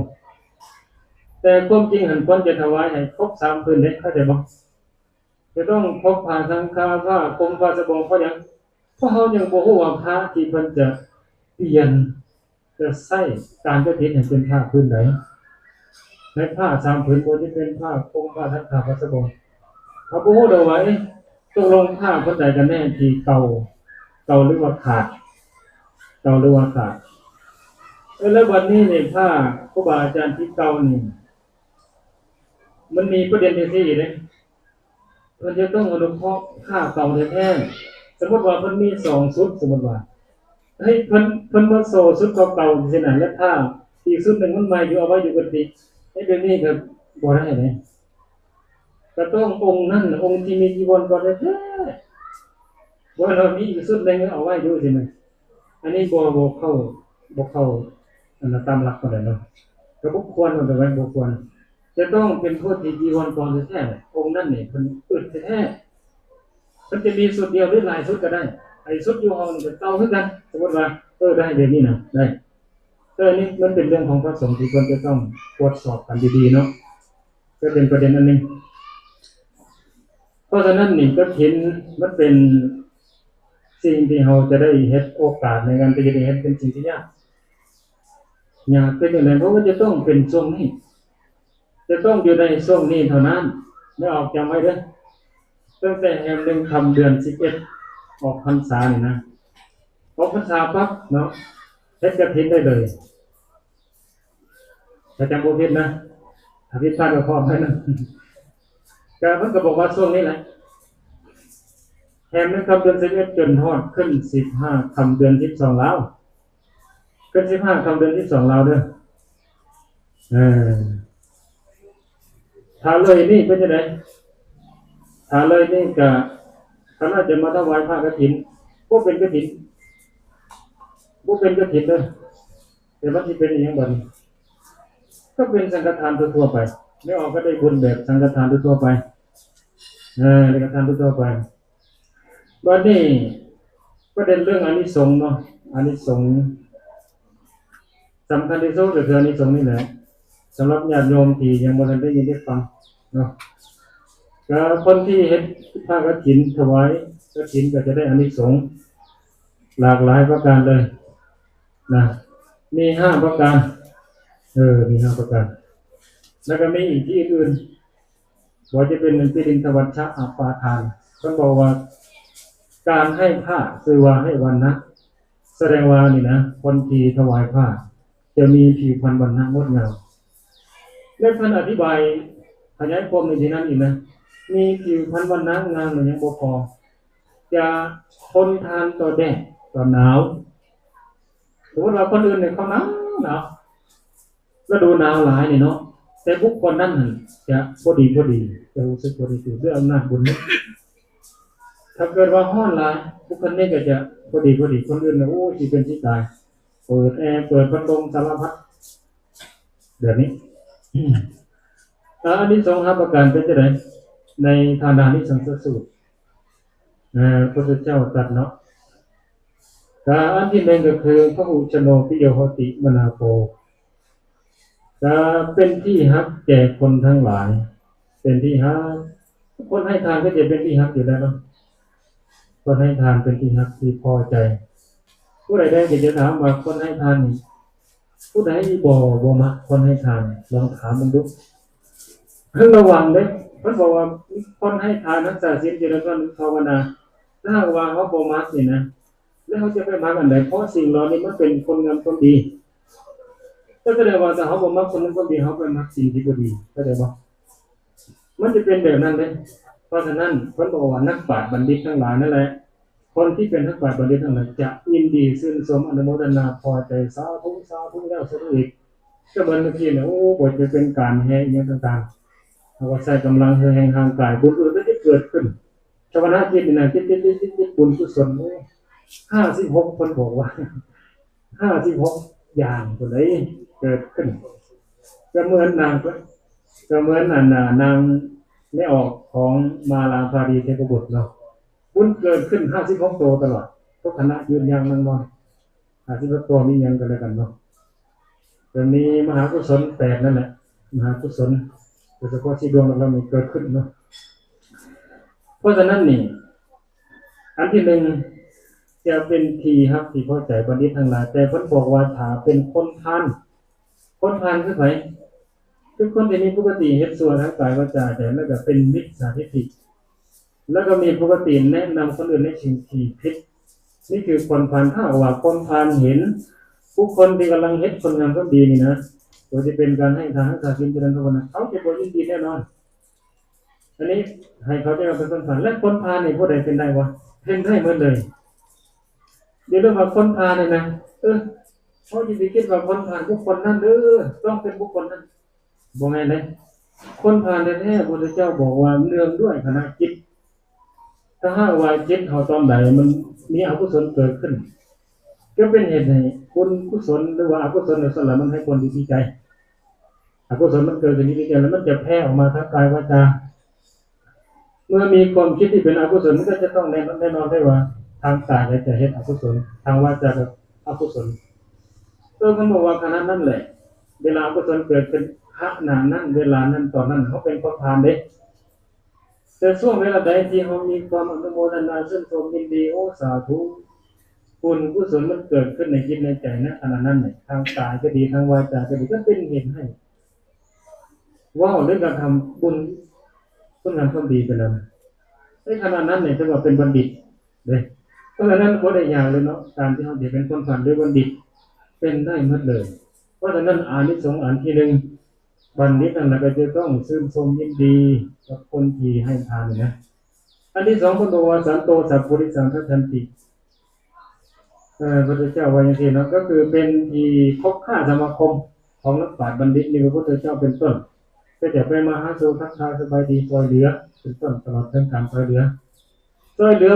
แต่ความจริงหันควรจะถวายให้ครบ3 ผืนเด้เข้าใจบ่จะต้องพกผ้าสังฆาผ้าคุมผ้าสบงเพราะหยังเพราะเฮายังบ่ฮู้ว่าผ้าที่เพิ่นจะเปลี่ยนจะใช้การกฐินให้เป็นผ้าผืนใดในผ้า3 ผืนบ่จะเป็นผ้าคุมผ้าสังฆาผ้าสบงเขาบ่ฮู้ดอกว่าตกลงผ้าเพิ่นใดกันแน่ที่เก่าหรือว่าขาดแล้ววันนี้นี่ผ้าครูบาอาจารย์ที่เก่านี่มันมีประเด็นที่เด้มันจะต้องอนุเคราะห์ผ้าเก่าแท้ๆสมมุติว่าเพิ่นมี2 ชุดสมมุติว่าเพิ่นบ่โซชุดเก่าๆจังนั้นแล้วผ้าอีกชุดนึงมันใหม่อยู่เอาไว้อยู่กุฏิเดี๋ยวนี้ก็บ่ได้เลยก็ต้ององค์นั้นองค์ที่มีจีวรก่อนแท้ๆว่าเรามีอีกชุดนึงเอาไว้อยู่ใช่มั้ยอันนี้บ่เข้าอันนั้นตามหลักก็ได้เนาะก็บ่ควรมันก็ไว้บ่ควรจะต้องเป็นผู้ที่จีวรก่อนแท้ๆองค์นั้นนี่เพิ่นอึดแท้ๆมันจะมีชุดเดียวหรือหลายชุดก็ได้ไอ้ชุดอยู่ห้องนี่ก็เก่าคือกันสมมุติว่าได้อย่างนี้นะได้นี่มันเป็นเรื่องของพระสงฆ์ที่ควรจะต้องตรวจสอบกันดีๆเนาะก็เป็นประเด็นอันนึงเพราะฉะนั้นนี่กฐินมันเป็นสิ่งที่เราจะได้เฮ็ดโอกาสในการที่จะได้เฮ็ดเป็นสิ่งที่ยากเป็นอย่างไรเพราะว่าจะต้องเป็นช่วงนี้จะต้องอยู่ในช่วงนี้เท่านั้นไม่ออกจำไว้เด้อตั้งแต่แห่ง1ค่ำเดือน11ออกพรรษานี่นะออกพรรษาปั๊บเนาะเฮ็ดกฐินได้เลยถ้าจำบ่ผิดนะถ้าผิดพลาดก็ขออภัยนะก็มันก็บอกว่าช่วงนี้แหละแห่ง1ค่ำเดือน11จนฮอดขึ้น15ค่ำเดือน12แล้วขึ้น15ค่ำเดือน12แล้วเด้อถ้าเลยนี่เป็นจังได๋ถ้าเลยนี่ก็ถ้าน่าจะมาถวายผ้ากฐินบ่เป็นกฐินเด้อแต่ว่าสิเป็นอีหยังบัดนี้ก็เป็นสังฆทานทั่วๆไปไม่ออกก็ได้บุญแบบสังฆทานทั่วๆไปสังฆทานทั่วๆไปบัดนี้ประเด็นเรื่องอานิสงส์เนาะอานิสงส์สำคัญที่สุดก็คืออานิสงส์นี่แหละสำหรับญาติโยมที่ยังบ่ทันได้ยินได้ฟังเนาะ ก็คนที่เฮ็ดผ้ากฐินถวายกฐินก็จะได้อานิสงส์หลากหลายประการเลยนะมี5 ประการมี5 ประการแล้วก็มีอีกที่อื่นว่าจะเป็นปิรินทวัชชะอปาทานท่านบอกว่าการให้ผ้าคือว่าให้วันนะแสดงว่านี่นะคนที่ถวายผ้าจะมีผิวพรรณวันนะงดงามและท่านอธิบายขยายความในที่นั้นอีกนะมีผิวพรรณวันนะงามเหมือนยังบ่พอจะทนทานต่อแดดต่อหนาวสมมติว่าคนอื่นเนี่ยเขาหนาวก็ดูหนาวหลายนี่เนาะแต่บุคคลนั้นจะพอดีจะรู้สึกพอดีด้วยอำนาจบุญถ้าเกิดว่าห้อนหลายบุคคลนี้ก็จะพอดีคนอื่นเนี่ยโอ้ที่เป็นที่ตายเปิดแอร์เปิดพัดลมสารพัดแบบนี้อันนี้5 ประการเป็นจะไหนในทานานิสังสสูตรพระพุทธเจ้าตรัสเนาะอันที่หนึ่งก็คือพระอุชโนปิโยโหติมนาโปเป็นที่ฮักแก่คนทั้งหลายเป็นที่ฮักคนให้ทานก็จะเป็นที่ฮักอยู่แล้วเนาะคนให้ทานเป็นที่ฮักที่พอใจผู้ใดได้จะถามว่าคนให้ทานนี่ผู้ใดบ่มักคนให้ทานลองถามมันดูเพิ่งระวังเด้เพิ่นบอกว่าคนให้ทานรักษาศีลเจริญภาวนาถ้าว่าเขาบ่มักนี่นะแล้วเขาจะไปมักอันใดเพราะสิ่งเหล่านี้มันเป็นคนงามคนดีก็แสดงว่าถ้าเขาบ่มักคนนั้นคนดีเขาไปมักสิ่งที่บ่ดีเข้าใจบ่มันจะเป็นแบบนั้นเลยเพราะฉะนั้นเพิ่นบอกว่านักปราชญ์บัณฑิตทั้งหลายนั่นแหละคนที่เป็นนักปราชญ์บัณฑิตทั้งหลายจะยินดีชื่นชมอนุโมทนาพอใจสาธุแล้วสาธุอีกก็เหมือนเมื่อกี้เนี่ยโอ้บ่จะเป็นการแห่อีหยังต่างๆเราก็ใช้กำลังแห่งทางกายบุญอื่นได้เกิดขึ้นชาวนาจิตนี่นะจิตบุญกุศล56คนบอกว่า56อย่างคนใดเกิดขึ้นก็เหมือนนางนางไม่ออกของมาลาภารีเทพบุตรเนาะบุญเกิดขึ้น56ตัวตลอดทุกคณะยืนยันนั่งนอน56ตัวมียังกันแล้วกันเนาะจะมีมหากุศล8นั่นแหละมหากุศลโดยเฉพาะที่ดวงเรามีเกิดขึ้นเนาะเพราะฉะนั้นนี่อันที่หนึ่งจะเป็นทีครับที่พอใจบัณฑิตทั้งหลายแต่เพิ่นบอกว่าถ้าเป็นคนพาลคือไผคือคนที่มีปกติเฮ็ดชั่วทั้งกายวาจาใจแล้วก็เป็นมิจฉาทิฏฐิแล้วก็มีปกติแนะนำคนอื่นในสิ่งที่ผิดนี่คือคนพาลถ้าว่าคนพาลเห็นผู้คนที่กำลังเฮ็ดคนงามก็ดีนี่นะตัวที่เป็นการให้ทานรักษาศีลเจริญภาวนาเขาจะบ่ยินดีแน่นอนอันนี้ให้เขาได้เป็นคนพาลและคนพาลนี่ผู้ใดเป็นได้วะเป็นได้หมดเลยเดี๋ยวเรื่องว่าคนพาลนี่นะเขาจะไปคิดว่าคนพาลบุคคลนั้นต้องเป็นบุคคลนั้นบ่แม่นเด้คนพาลแท้ๆพระพุทธเจ้าบอกว่าเนื่องด้วยคณะจิตถ้าหากว่าจิตเฮาตอนใดมันมีอกุศลเกิดขึ้นก็เป็นเหตุให้คุณกุศลหรือว่าอกุศลในสละมันให้คนดีใจอกุศลมันเกิดขึ้นที่ใจแล้วมันจะแผ่ออกมาทางกายวาจาเมื่อมีความคิดที่เป็นอกุศลมันก็จะต้องแน่นอนได้ว่าทางกายจะเฮ็ดอกุศลทางวาจาก็อกุศลเขาบอกว่าขณะนั้นแหละเวลาอกุศลเกิดขึ้นขณะนั้นเวลานั้นตอนนั้นเขาเป็นคนพาลเด้แต่ช่วงเวลาใดที่เขามีความอนุโมทนาชื่นชมยินดีโอ้สาธุบุญกุศลมันเกิดขึ้นในจิตในใจนะขณะนั้นเนี่ยทางกายก็ดีทางวาจาก็ดีก็เป็นเหตุให้ว้าวเรื่องการทำบุญคุณงามความดีไปแล้วในขณะนั้นเนี่ยจะว่าเป็นบัณฑิตเลยเพราะฉะนั้นบ่ได้ยากเลยเนาะการที่เขาเป็นคนผ่านด้วยบัณฑิตเป็นได้หมดเลยเพราะฉะนั้นอานิสงส์อันที่หนึ่งบัณฑิตนั่นแหละก็จะต้องชื่นชมยินดีกับคนที่ให้ทานนะอันที่สองพุทโธวาสันโตสัพพุริสังฆทันติพระพุทธเจ้าว่าอย่างนี้เนาะก็คือเป็นที่พบค่าสมาคมของนักปราชญ์บัณฑิตนี่พระพุทธเจ้าเป็นต้นก็จะไปมาหาสู่ทักทายสบายดีช่วยเหลือเป็นต้นตลอดทั้งการช่วยเหลือ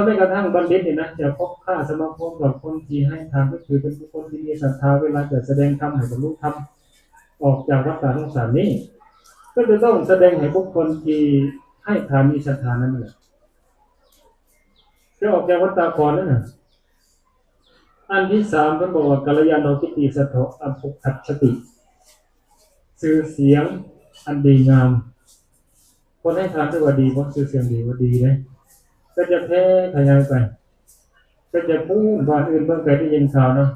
ไม่กระทั่งบัณฑิตนี่นะจะพบค่าสมาคมกับคนที่ให้ทานก็คือเป็นบุคคลที่มีศรัทธาเวลาจะแสดงธรรมให้บรรลุธรรมออกจากวัฏฏะสงสารนี้ก็จะต้องแสดงให้บุคคลที่ให้ทานมีศรัทธานั้นแหละจะออกจากวัฏฏะก่อนนั่นน่ะอันที่สามท่านบอกว่ากัลยาณกิตติสัทโธอภุคัจฉติชื่อเสียงอันดีงามค คนให้ทานด้วยว่าดีเพราะชื่อเสียงดีว่าดีเลยก็จะแพร่ขยายไปก็จะพูดบ้านอื่นเมื่อเคยได้ยินข่าวเนาะ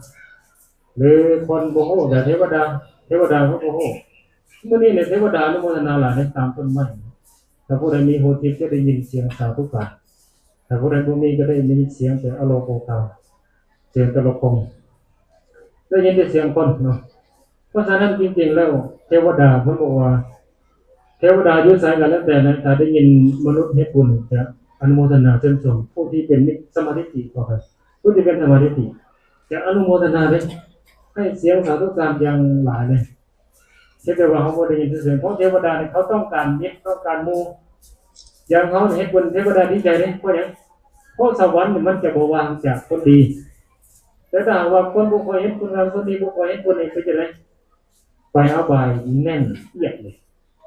หรือคนโมโหแต่เทวดาเขาโมโหเมื่อนี้เนี่ยเทวดานุโมทนาหลายในตามต้นไม้ถ้าผู้ใดมีหูทิพย์ก็ได้ยินเสียงสาธุการถ้าผู้ใดบ่มีก็ได้ยินเสียงแต่อโลโกกาเสียงตะโลกงได้ยินแต่เสียงคนเนาะเพราะฉะนั้นจริงๆแล้วเทวดาเพิ่นบอกว่าเทวดาอยู่ไสกันแล้วแต่นะถ้าได้ยินมนุษย์เฮ็ดบุญจะอนุโมทนาชื่นชมผู้ที่เป็นสมาธิจิตก็ครับผู้ที่เป็นสมาธิจิตจะอนุโมทนาเลยให้เสียงสาธุการอย่างหลายเลยเช่นเดียวกับเขาบ่ได้ยินเสียงเพราะเทวดาเนี่ยเขาต้องการมิตรต้องการหมู่อย่างเขาเฮ็ดบุญเทวดาดีใจเลยเพราะหยังเพราะสวรรค์เนี่ยมันจะบ่วางจากคนดีแต่ถ้าว่าคนบ่ค่อยเฮ็ดบุญเราคนดีบ่ค่อยเฮ็ดบุญนี่เป็นจังได๋ไปอบายแน่นเอียดเลย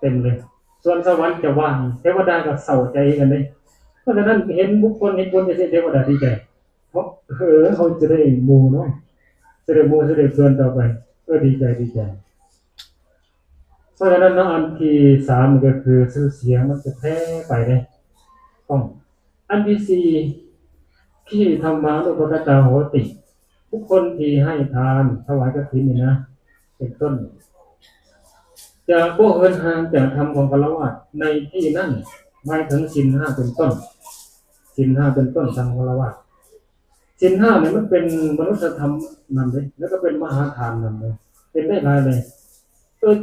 เต็มเลยส่วนสวรรค์จะว่างเทวดาก็เศร้าใจกันเลยเพราะฉะนั้นเห็นบุคคลเห็นบุญจะเทวดาดีใจเพราะเขาจะได้หมู่เนาะจะได้หมู่จะได้เพื่อนต่อไปดีใจเพราะฉะนั้นอันที่3ก็คือชื่อเสียงมันจะแพร่ไปเลยต้องอันที่4ที่ธรรมานุปกตาโหติทุกคนที่ให้ทานถวายกฐินนี่นะเป็นต้นจะบ่เหินห่างจากธรรมของฆราวาสในที่นั้นหมายถึงศีล5เป็นต้นศีล5เป็นต้นทางฆราวาสศีล5เนี่ยมันเป็นมนุษยธรรมนำเลยแล้วก็เป็นมหาทานนำเลยเป็นได้หลายเลย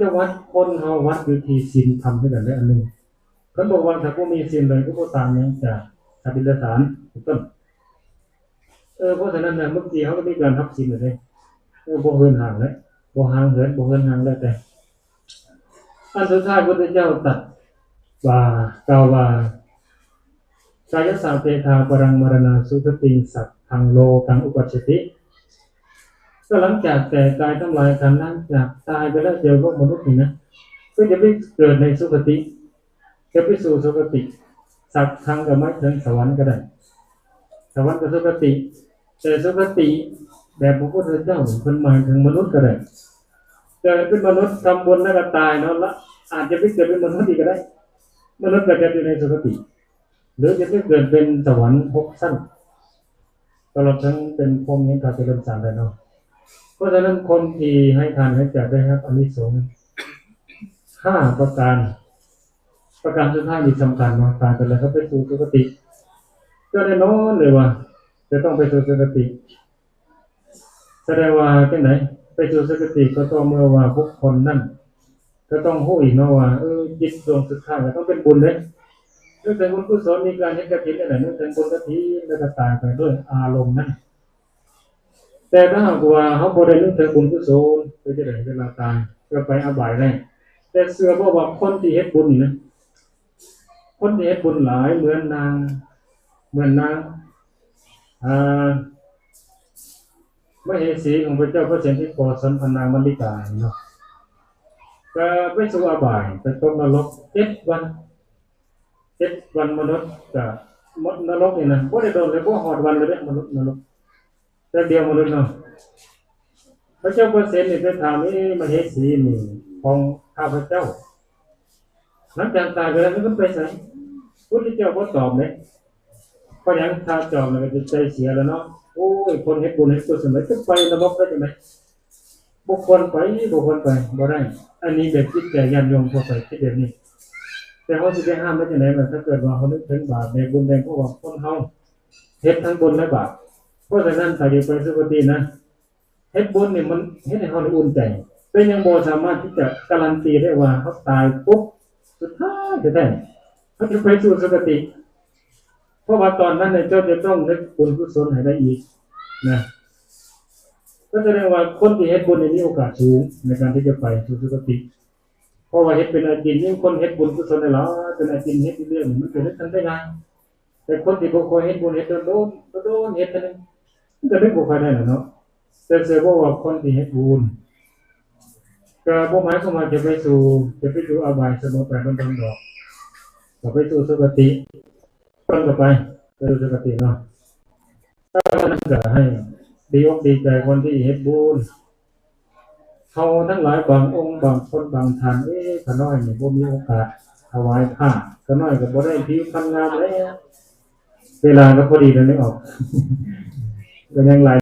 จะวัดคนเฮาวัดอยู่ที่ศีลธรรมเท่านั้นได้อันนึงเพิ่นบอกว่าถ้าผู้มีศีลเลยก็บ่ต่างหยังจากอภิสารเป็นต้นเพราะฉะนั้นน่ะเมื่อกี้เขาก็มีการรับศีลเลยบ่เหินห่างเลยบ่ห่างเหินบ่เหินห่างแล้วแต่อันสุดท้ายพระพุทธเจ้าตรัสว่ากล่าวว่ากายสังเตถาปรังมรณาสุขติงสัพพังโลกังอุปัชชติก็หลังจากแต่กายทั้งหลายขันธ์นั้นจากตายไปแล้วเจอพวกมนุษย์นี่นะก็จะไปเกิดในสุคติจะไปสู่สุคติสัพพังก็หมายถึงสวรรค์ก็ได้สวรรค์กับสุคติแต่สุคติแบบพระพุทธเจ้าเพิ่นหมายถึงมนุษย์ก็ได้เกิดเป็นมนุษย์ทำบุญแล้วก็ตายเนาะละอาจจะไปเกิดเป็นมนุษย์อีกก็ได้มนุษย์ก็จะอยู่ในสุคติหรือจะไปเกิดเป็นสวรรค์6ชั้นตลอดทั้งเป็นพรหมยังกาเป็นลำสารได้เนาะเพราะฉะนั้นคนที่ให้ทานให้แจกได้ครับอานิสงส์5ประการสุดท้ายที่สำคัญเนาะตายไปแล้วก็ไปสู่สุคติก็แน่นอนเลยว่าจะต้องไปสู่สุคติแสดงว่าจังได๋ไปสู่สุคติก็ต้องเมื่อว่าบุคคลนั้นก็ต้องรู้อีกเนาะว่าจิตดวงสุดท้ายก็ต้องเป็นบุญเด้นึกถึงบุญกุศลมีการเฮ็ดกฐินนั่นแหละนึกถึงบุญกฐินแล้วก็ตายไปด้วยอารมณ์นั้นแต่ถ้าหากว่าเฮาบ่ได้นึกถึงบุญกุศลก็จะได้เวลาตายก็ไปอบายแล้วแต่เชื่อบ่ว่าคนที่เฮ็ดบุญนี่นะคนที่เฮ็ดบุญหลายเหมือนนางมเหสีของพระเจ้าพระเสนที่โกศลพนางมลิกาเนาะก็ไปสู่อบายไปตกนรก7 วันมนุษย์ก็มดนรกนี่นะบ่ได้โดนเลยบ่ฮอดวันเลยเด้มนุษย์นรกแต่เดียวมนุษย์เนาะพระเจ้าพระเสนนี่ไปถามมเหสีนี่ของข้าพเจ้าหลังจากตายไปแล้วมันไปไสพุทธเจ้าบ่ตอบเลยเพราะหยังถ้าตอบมันก็จะใจเสียแล้วเนาะโอ้ยคนเฮ็ดบุญเฮ็ดกุศลจะไปนรกได้จังได๋บุคคลไปบ่ได้อันนี้แบบคิดแต่ญาติโยมทั่วไปคิดแบบนี้แต่เขาสิไปห้ามได้จังได๋ถ้าเกิดว่าเขานึกถึงบาปในบุญแดงเพราะว่าคนเฮาเฮ็ดทั้งบุญและบาปเพราะฉะนั้นถ้าอยู่ไปสุคตินะเฮ็ดบุญนี่มันเฮ็ดให้เฮาอุ่นใจแต่ยังบ่สามารถที่จะการันตีได้ว่าเขาตายปุ๊บสุดท้ายแท้ๆเขาจะไปสู่สุคติเพราะว่าตอนนั้นเนี่ยเจ้าจะต้องเฮ็ดบุญกุศลให้ได้อีกนะก็แสดงว่าคนที่เฮ็ดบุญมีโอกาสสูงในการที่จะไปสู่สุคติเพราะว่าเฮ็ดเป็นอาจินยิ่งคนเฮ็ดบุญกุศลได้หลายเป็นอาจินเฮ็ดเรื่องมันเกิดได้ทันได้ง่ายแต่คนที่บ่ค่อยเฮ็ดบุญเฮ็ดโดนเฮ็ดอันนึงมันก็ได้บ่ค่อยได้เนาะแต่เสียบ่ว่าคนที่เฮ็ดบุญก็บ่หมายความว่าจะไปสู่อบายเสมอไปมันดอกก็ไปสู่สุคติคนก็ไปสู่สุคติเนาะถ้านั้นก็ให้ดีอกดีใจคนที่เฮ็ดบุญเฮาทั้งหลายบางองค์บางคนบางท่านขน้อยนี่บ่มีโอกาส ถวายผ้าก็น้อยก็บ่ได้ผิวพรรณงามแล้วเวลาก็พอดีแล้วนึกออกก็ยังหลาย